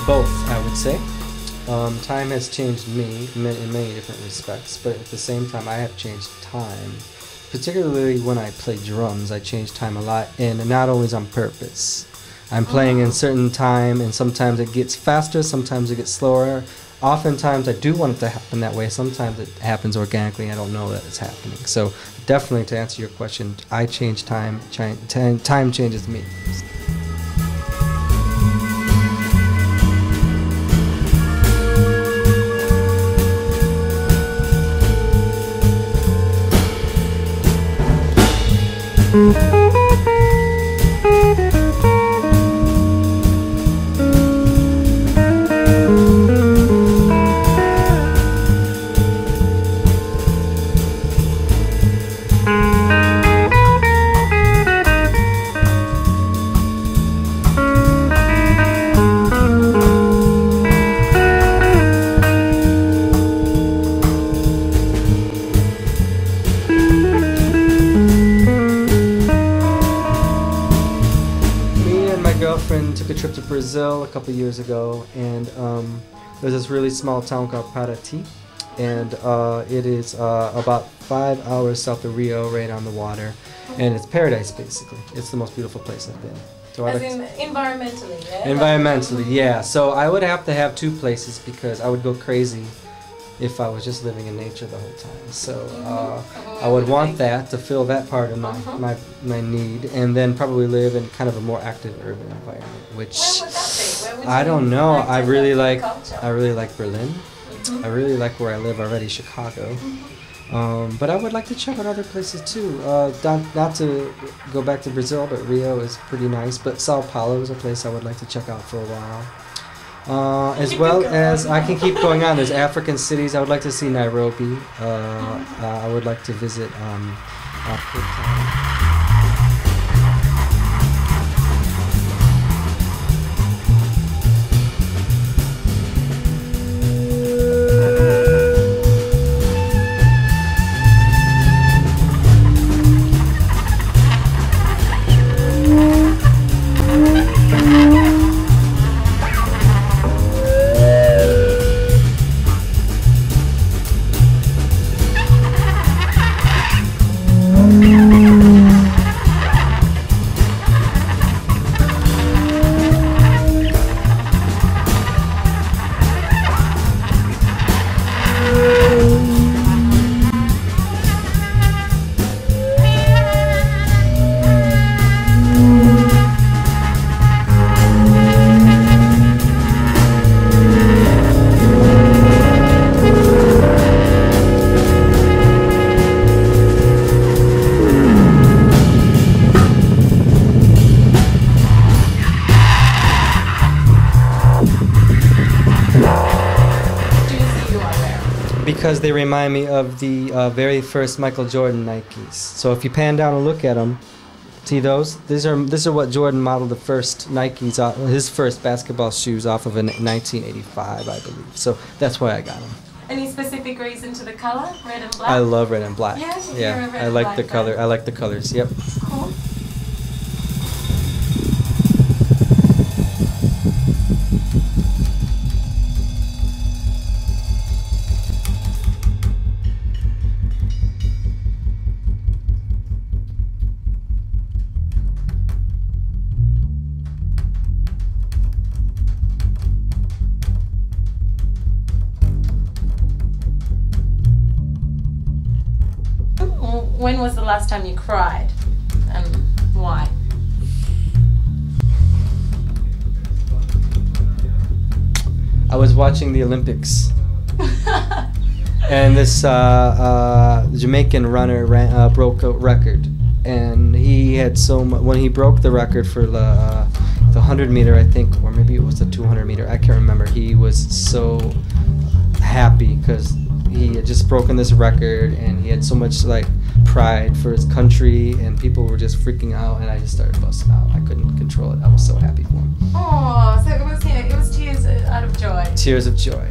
Both, I would say. Time has changed me in many different respects, but at the same time I have changed time. Particularly when I play drums, I change time a lot, and not always on purpose. I'm playing in certain time, and sometimes it gets faster, sometimes it gets slower. Oftentimes I do want it to happen that way, sometimes it happens organically, I don't know that it's happening. So definitely, to answer your question, I change time, time changes me. Took a trip to Brazil a couple years ago, and there's this really small town called Paraty, and it is about 5 hours south of Rio, right on the water, and it's paradise basically. It's the most beautiful place I've been. So as in environmentally, yeah? Environmentally, yeah. So I would have to have two places because I would go crazy if I was just living in nature the whole time. So I would want that to fill that part of my need, and then probably live in kind of a more active urban environment, which where would that be? Where would I don't know. I really like Berlin. Mm-hmm. I really like where I live already, Chicago. But I would like to check out other places too. Not to go back to Brazil, but Rio is pretty nice. But Sao Paulo is a place I would like to check out for a while. As well as I can keep going on. There's African cities. I would like to see Nairobi. I would like to visit Cape Town. Because they remind me of the very first Michael Jordan Nikes. So if you pan down and look at them, see those? These are what Jordan modeled the first Nikes, his first basketball shoes off of in 1985, I believe. So that's why I got them. Any specific reason to the color, red and black? I love red and black. Yeah, yeah. Red I and like black the color. fan. I like the colors. Yep. Cool. When was the last time you cried, and why? I was watching the Olympics, and this Jamaican runner broke a record, and he had so much. When he broke the record for the 100 meter, I think, or maybe it was the 200 meter, I can't remember. He was so happy because he had just broken this record, and he had so much like pride for his country, and people were just freaking out, and I just started busting out. I couldn't control it. I was so happy for him. Oh, so it was tears out of joy. Tears of joy.